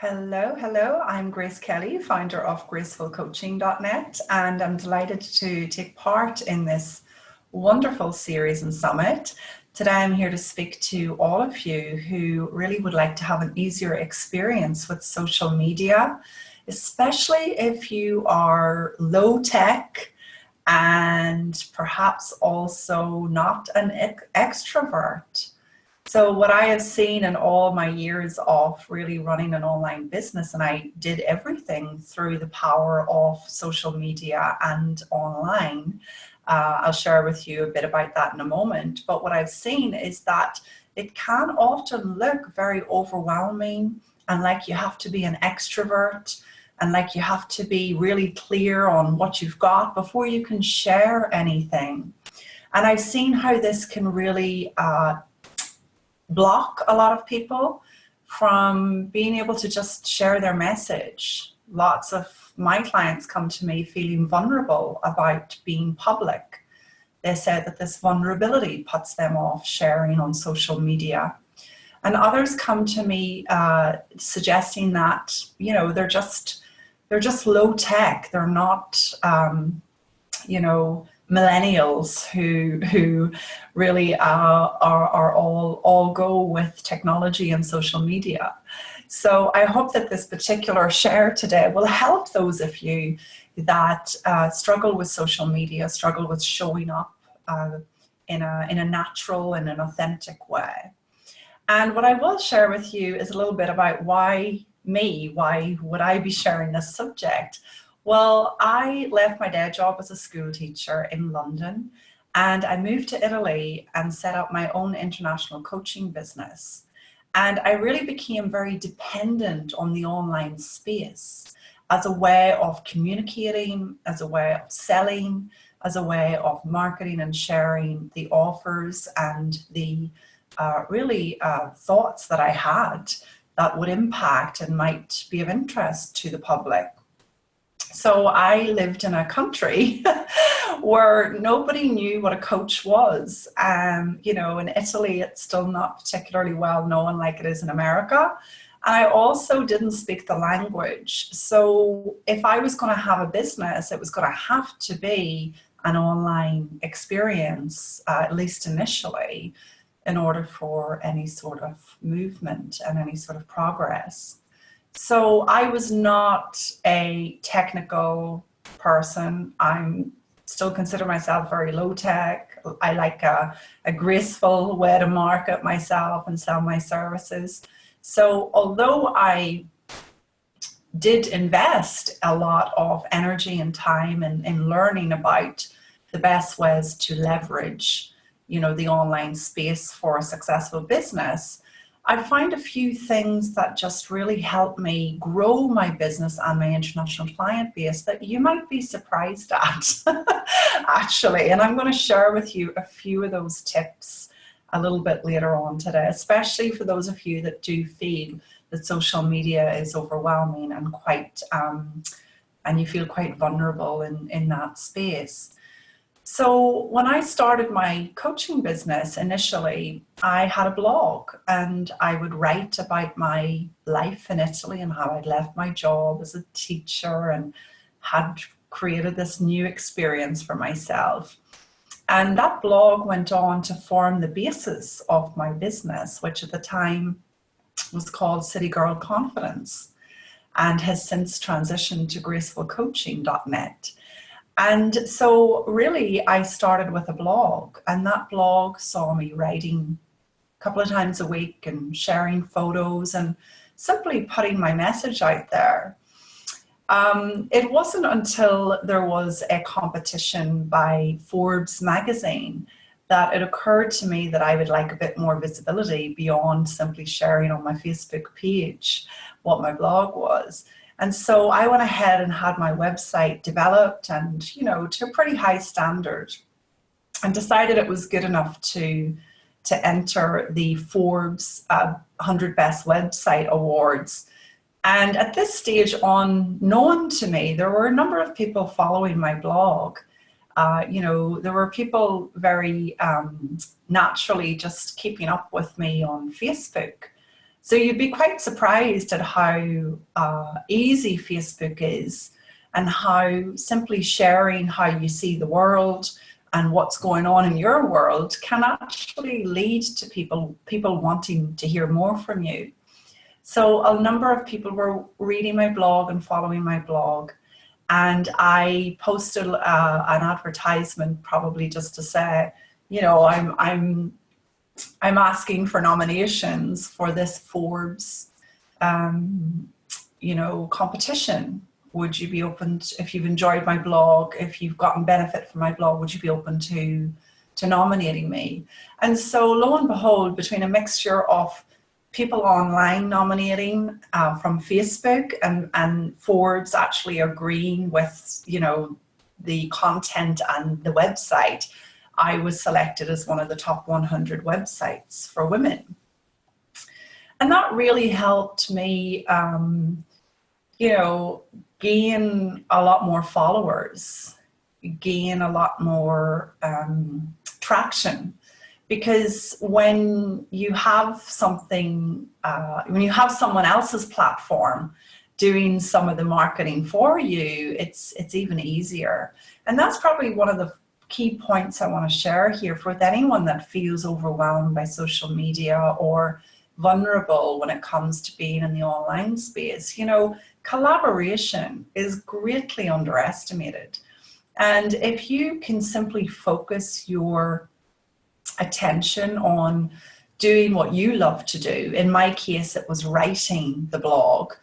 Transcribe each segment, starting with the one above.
Hello, hello. I'm Grace Kelly, founder of gracefulcoaching.net, and I'm delighted to take part in this wonderful series and summit. Today I'm here to speak to all of you who really would like to have an easier experience with social media, especially if you are low tech and perhaps also not an extrovert. So what I have seen in all my years of really running an online business, and I did everything through the power of social media and online. I'll share with you a bit about that in a moment. But what I've seen is that it can often look very overwhelming and like you have to be an extrovert and like you have to be really clear on what you've got before you can share anything. And I've seen how this can really block a lot of people from being able to just share their message. Lots of my clients come to me feeling vulnerable about being public. They said that this vulnerability puts them off sharing on social media. And others come to me suggesting that, you know, they're just low tech. They're not, millennials who really are all go with technology and social media. So I hope that this particular share today will help those of you that struggle with social media, struggle with showing up in a natural and an authentic way. And what I will share with you is a little bit about why would I be sharing this subject? Well, I left my day job as a school teacher in London and I moved to Italy and set up my own international coaching business. And I really became very dependent on the online space as a way of communicating, as a way of selling, as a way of marketing and sharing the offers and the thoughts that I had that would impact and might be of interest to the public. So I lived in a country where nobody knew what a coach was. In Italy, it's still not particularly well known like it is in America. And I also didn't speak the language. So if I was going to have a business, it was going to have to be an online experience, at least initially, in order for any sort of movement and any sort of progress. So I was not a technical person. I'm still consider myself very low tech. I like a graceful way to market myself and sell my services. So although I did invest a lot of energy and time in learning about the best ways to leverage, the online space for a successful business, I find a few things that just really help me grow my business and my international client base that you might be surprised at, actually. And I'm going to share with you a few of those tips a little bit later on today, especially for those of you that do feel that social media is overwhelming and and you feel quite vulnerable in that space. So when I started my coaching business initially, I had a blog and I would write about my life in Italy and how I'd left my job as a teacher and had created this new experience for myself. And that blog went on to form the basis of my business, which at the time was called City Girl Confidence and has since transitioned to gracefulcoaching.net. And so really I started with a blog, and that blog saw me writing a couple of times a week and sharing photos and simply putting my message out there. It wasn't until there was a competition by Forbes magazine that it occurred to me that I would like a bit more visibility beyond simply sharing on my Facebook page what my blog was. And so I went ahead and had my website developed and, to a pretty high standard, and decided it was good enough to enter the Forbes 100 Best Website Awards. And at this stage, unknown to me, there were a number of people following my blog. There were people very naturally just keeping up with me on Facebook. So you'd be quite surprised at how easy Facebook is, and how simply sharing how you see the world and what's going on in your world can actually lead to people wanting to hear more from you. So a number of people were reading my blog and following my blog, and I posted an advertisement, probably just to say, you know, I'm asking for nominations for this Forbes, you know, competition. Would you be open to, if you've enjoyed my blog, if you've gotten benefit from my blog, would you be open to nominating me? And so lo and behold, between a mixture of people online nominating from Facebook, and Forbes actually agreeing with, you know, the content and the website, I was selected as one of the top 100 websites for women. And that really helped me, you know, gain a lot more followers, gain a lot more traction. Because when you have something, when you have someone else's platform doing some of the marketing for you, it's even easier. And that's probably one of the key points I want to share here with anyone that feels overwhelmed by social media or vulnerable when it comes to being in the online space. You know, collaboration is greatly underestimated. And if you can simply focus your attention on doing what you love to do, in my case it was writing the blog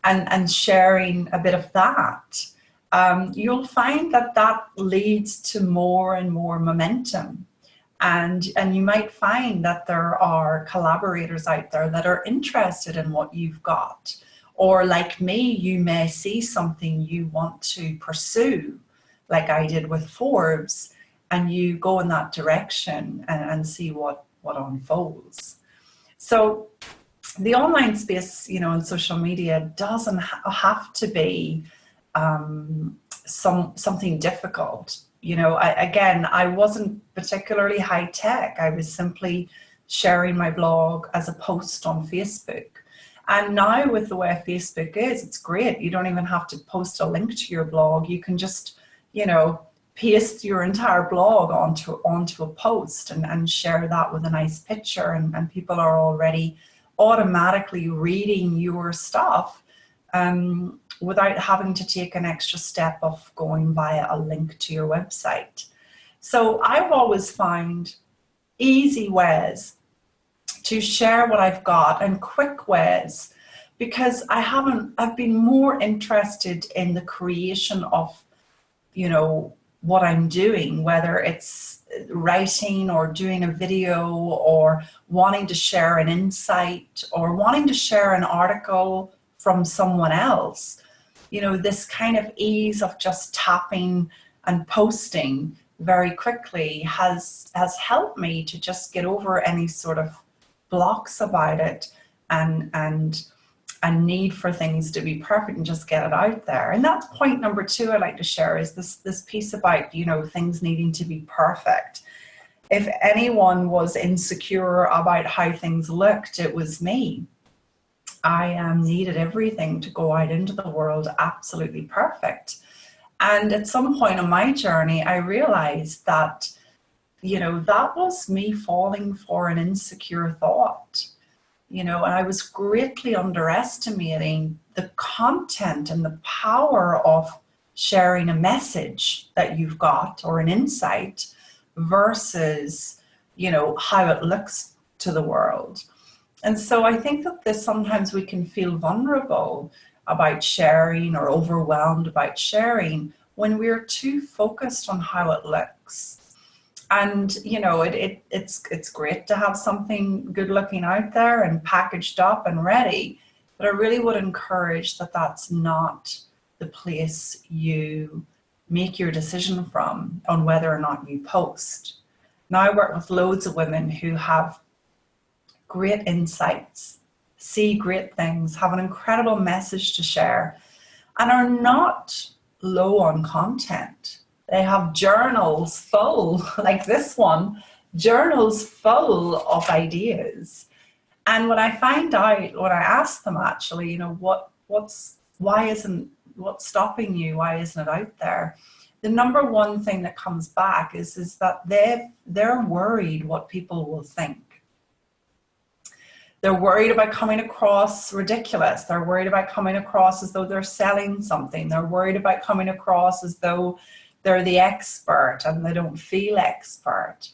and sharing a bit of that, you'll find that leads to more and more momentum. And you might find that there are collaborators out there that are interested in what you've got. Or like me, you may see something you want to pursue, like I did with Forbes, and you go in that direction and see what unfolds. So the online space, you know, in social media doesn't have to be something difficult. You know, I wasn't particularly high tech. I was simply sharing my blog as a post on Facebook. And now with the way Facebook is, it's great. You don't even have to post a link to your blog. You can just, you know, paste your entire blog onto a post and share that with a nice picture, and people are already automatically reading your stuff without having to take an extra step of going via a link to your website. So I've always found easy ways to share what I've got, and quick ways, because I've been more interested in the creation of, you know, what I'm doing, whether it's writing or doing a video or wanting to share an insight or wanting to share an article from someone else. You know, this kind of ease of just tapping and posting very quickly has helped me to just get over any sort of blocks about it and need for things to be perfect and just get it out there. And that's point number 2 I like to share, is this piece about, you know, things needing to be perfect. If anyone was insecure about how things looked, it was me. I needed everything to go out into the world absolutely perfect. And at some point in my journey, I realized that, you know, that was me falling for an insecure thought. You know, and I was greatly underestimating the content and the power of sharing a message that you've got or an insight versus, you know, how it looks to the world. And so I think that sometimes we can feel vulnerable about sharing or overwhelmed about sharing when we're too focused on how it looks. And, you know, it's great to have something good looking out there and packaged up and ready, but I really would encourage that that's not the place you make your decision from on whether or not you post. Now I work with loads of women who have great insights, see great things, have an incredible message to share, and are not low on content. They have journals full, like this one, journals full of ideas. And when I find out, when I ask them actually, you know, what's stopping you? Why isn't it out there? The number one thing that comes back is that they're worried what people will think. They're worried about coming across ridiculous. They're worried about coming across as though they're selling something. They're worried about coming across as though they're the expert and they don't feel expert.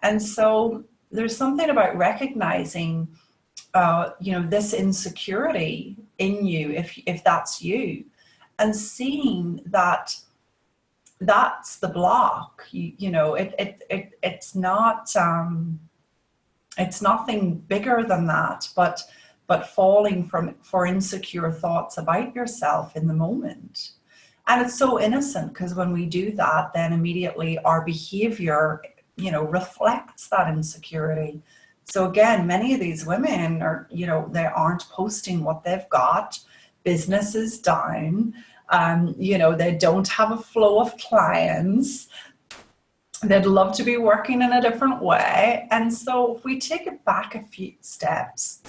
And so there's something about recognizing, you know, this insecurity in you, if that's you, and seeing that that's the block. You know, it's not. It's nothing bigger than that, but falling for insecure thoughts about yourself in the moment. And it's so innocent, because when we do that, then immediately our behavior, you know, reflects that insecurity. So again, many of these women are, you know, they aren't posting what they've got. Business is down. You know, they don't have a flow of clients. They'd love to be working in a different way. And so if we take it back a few steps,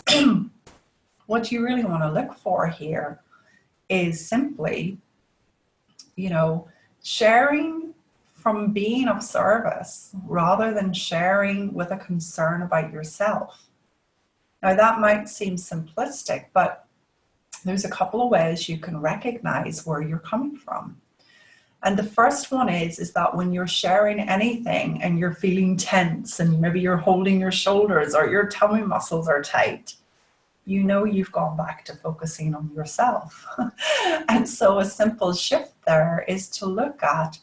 what you really want to look for here is simply, you know, sharing from being of service rather than sharing with a concern about yourself. Now that might seem simplistic, but there's a couple of ways you can recognize where you're coming from. And the first one is that when you're sharing anything and you're feeling tense and maybe you're holding your shoulders or your tummy muscles are tight, you know you've gone back to focusing on yourself. And so a simple shift there is to look at,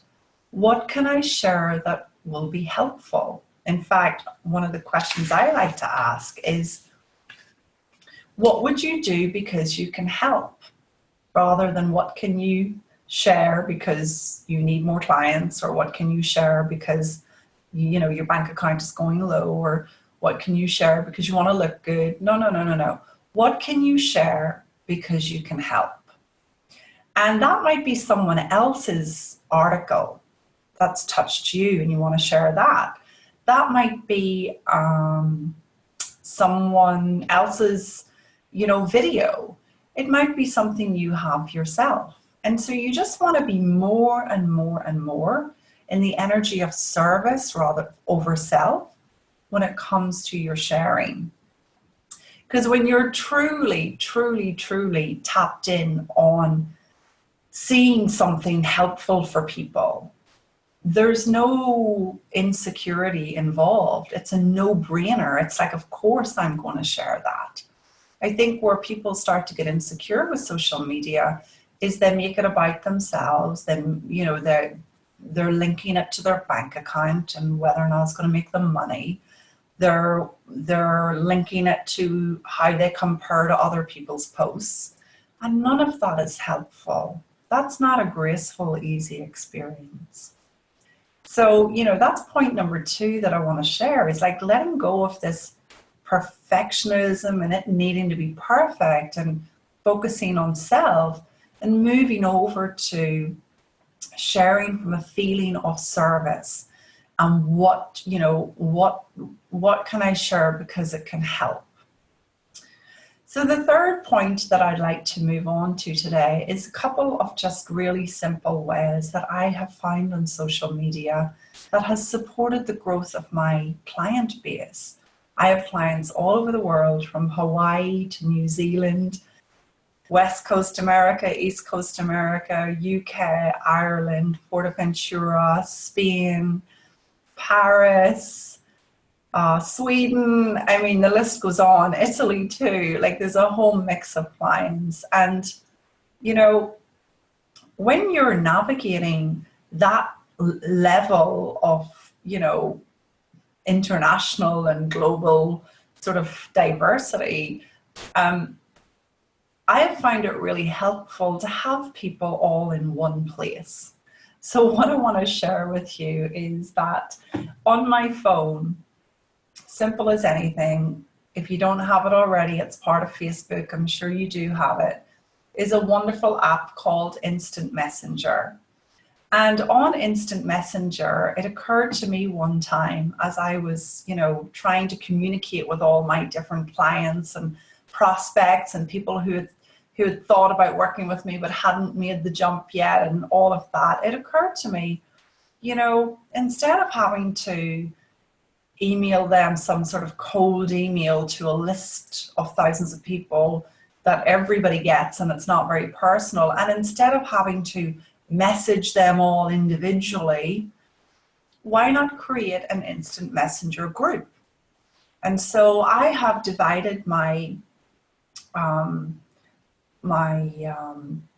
what can I share that will be helpful? In fact, one of the questions I like to ask is, what would you do because you can help? Rather than what can you share because you need more clients, or what can you share because, you know, your bank account is going low, or what can you share because you want to look good? No. What can you share because you can help? And that might be someone else's article that's touched you and you want to share that. That might be someone else's, you know, video. It might be something you have yourself. And so you just want to be more and more and more in the energy of service rather over self when it comes to your sharing. Because when you're truly, truly, truly tapped in on seeing something helpful for people, there's no insecurity involved. It's a no-brainer. It's like, of course I'm going to share that. I think where people start to get insecure with social media is they make it about themselves. Then, you know, they're linking it to their bank account and whether or not it's going to make them money. They're linking it to how they compare to other people's posts. And none of that is helpful. That's not a graceful, easy experience. So, you know, that's point number 2 that I want to share, is like letting go of this perfectionism and it needing to be perfect and focusing on self, and moving over to sharing from a feeling of service. And what, you know, what can I share because it can help? So the third point that I'd like to move on to today is a couple of just really simple ways that I have found on social media that has supported the growth of my client base. I have clients all over the world, from Hawaii to New Zealand, West Coast America, East Coast America, UK, Ireland, Fuerteventura, Spain, Paris, Sweden. I mean, the list goes on. Italy too. Like, there's a whole mix of clients. And, you know, when you're navigating that level of, you know, international and global sort of diversity, I have found it really helpful to have people all in one place. So what I want to share with you is that on my phone, simple as anything, if you don't have it already, it's part of Facebook, I'm sure you do have it, is a wonderful app called Instant Messenger. And on Instant Messenger, it occurred to me one time as I was, trying to communicate with all my different clients and prospects and people who had thought about working with me but hadn't made the jump yet and all of that, it occurred to me, instead of having to email them some sort of cold email to a list of thousands of people that everybody gets and it's not very personal, and instead of having to message them all individually, why not create an Instant Messenger group? And so I have divided my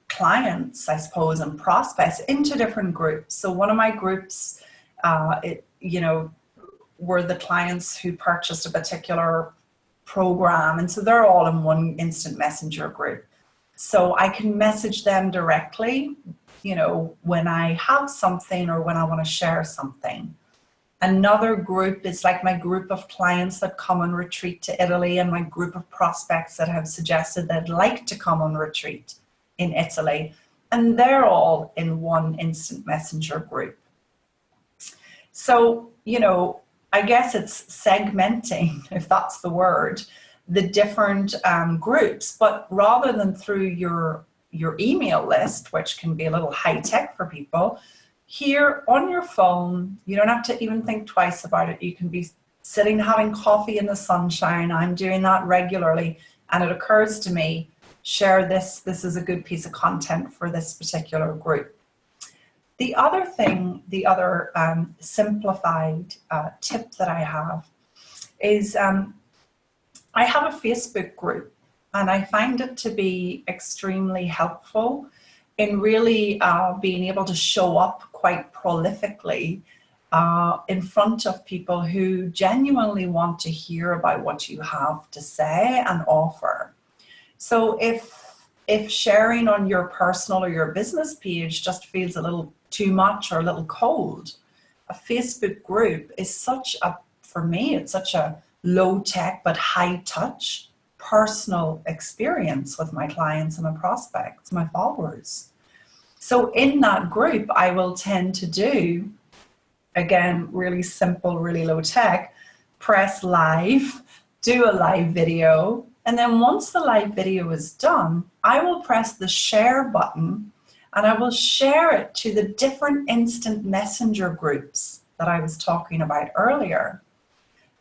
clients, I suppose, and prospects into different groups. So one of my groups, were the clients who purchased a particular program, and so they're all in one Instant Messenger group. So I can message them directly, when I have something or when I want to share something. Another group is like my group of clients that come on retreat to Italy, and my group of prospects that have suggested they'd like to come on retreat in Italy. And they're all in one Instant Messenger group. So, I guess it's segmenting, if that's the word, the different groups, but rather than through your email list, which can be a little high tech for people, here on your phone, you don't have to even think twice about it. You can be sitting having coffee in the sunshine. I'm doing that regularly, and it occurs to me, share this. This is a good piece of content for this particular group. The other thing, the other simplified tip that I have is I have a Facebook group, and I find it to be extremely helpful in really being able to show up quite prolifically in front of people who genuinely want to hear about what you have to say and offer. So if sharing on your personal or your business page just feels a little too much or a little cold, a Facebook group is for me, it's such a low tech but high touch personal experience with my clients and my prospects, my followers. So in that group, I will tend to do, again, really simple, really low tech, press live, do a live video. And then once the live video is done, I will press the share button and I will share it to the different Instant Messenger groups that I was talking about earlier.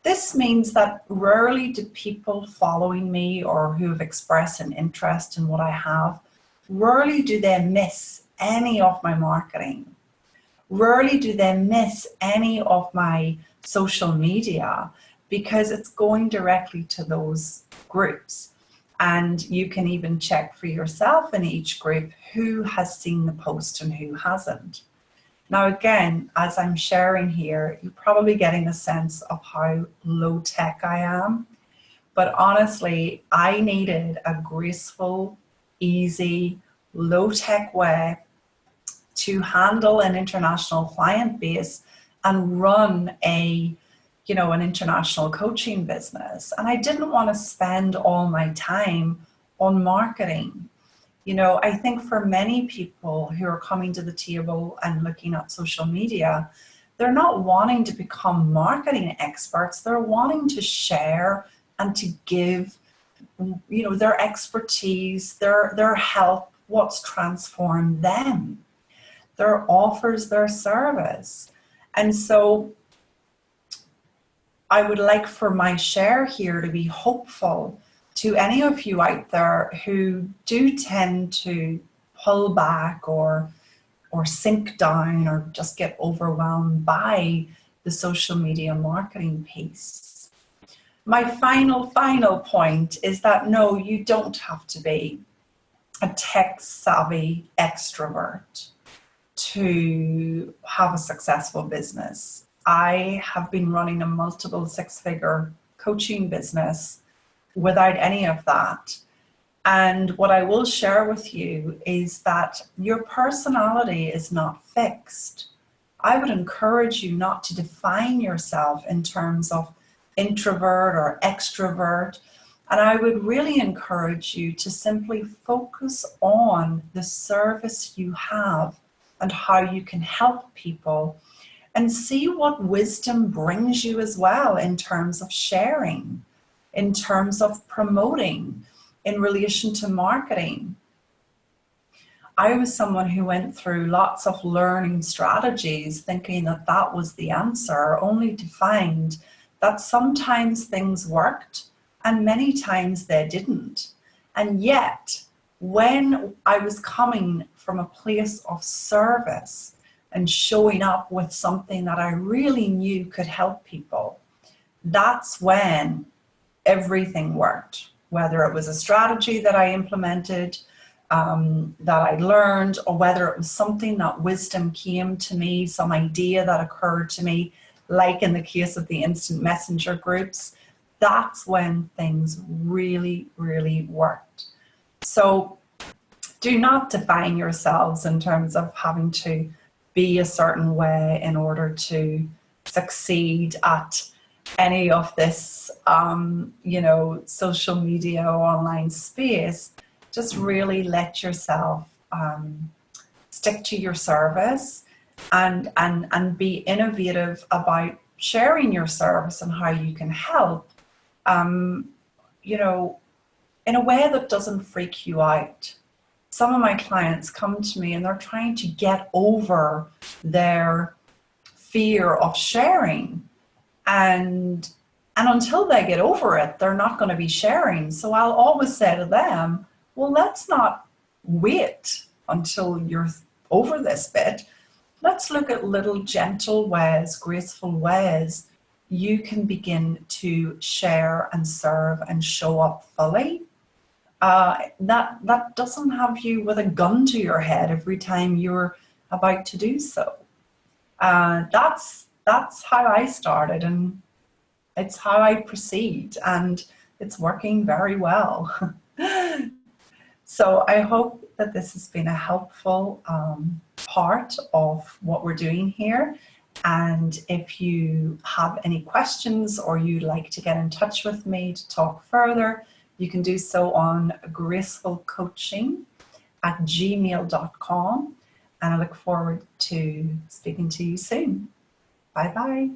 This means that rarely do people following me or who have expressed an interest in what I have, rarely do they miss any of my marketing. Rarely do they miss any of my social media because it's going directly to those groups. And you can even check for yourself in each group who has seen the post and who hasn't. Now, again, as I'm sharing here, you're probably getting a sense of how low tech I am. But honestly, I needed a graceful, easy, low tech way to handle an international client base and run an international coaching business. And I didn't want to spend all my time on marketing. I think for many people who are coming to the table and looking at social media, they're not wanting to become marketing experts. They're wanting to share and to give, their expertise, their help, what's transformed them, their offers, their service. And so I would like for my share here to be hopeful to any of you out there who do tend to pull back or sink down or just get overwhelmed by the social media marketing piece. My final point is that no, you don't have to be a tech-savvy extrovert to have a successful business. I have been running a multiple six-figure coaching business without any of that. And what I will share with you is that your personality is not fixed. I would encourage you not to define yourself in terms of introvert or extrovert. And I would really encourage you to simply focus on the service you have and how you can help people, and see what wisdom brings you as well in terms of sharing, in terms of promoting, in relation to marketing. I was someone who went through lots of learning strategies thinking that that was the answer, only to find that sometimes things worked and many times they didn't. And yet, when I was coming from a place of service and showing up with something that I really knew could help people, that's when everything worked. Whether it was a strategy that I implemented, that I learned, or whether it was something that wisdom came to me, some idea that occurred to me, like in the case of the instant messenger groups, that's when things really, really worked. So do not define yourselves in terms of having to be a certain way in order to succeed at any of this, social media or online space. Just really let yourself stick to your service and be innovative about sharing your service and how you can help, in a way that doesn't freak you out. Some of my clients come to me and they're trying to get over their fear of sharing. And until they get over it, they're not going to be sharing. So I'll always say to them, well, let's not wait until you're over this bit. Let's look at little gentle ways, graceful ways you can begin to share and serve and show up fully. That doesn't have you with a gun to your head every time you're about to do so. That's how I started, and it's how I proceed, and it's working very well. So I hope that this has been a helpful part of what we're doing here. And if you have any questions or you'd like to get in touch with me to talk further, you can do so on gracefulcoaching@gmail.com. And I look forward to speaking to you soon. Bye-bye.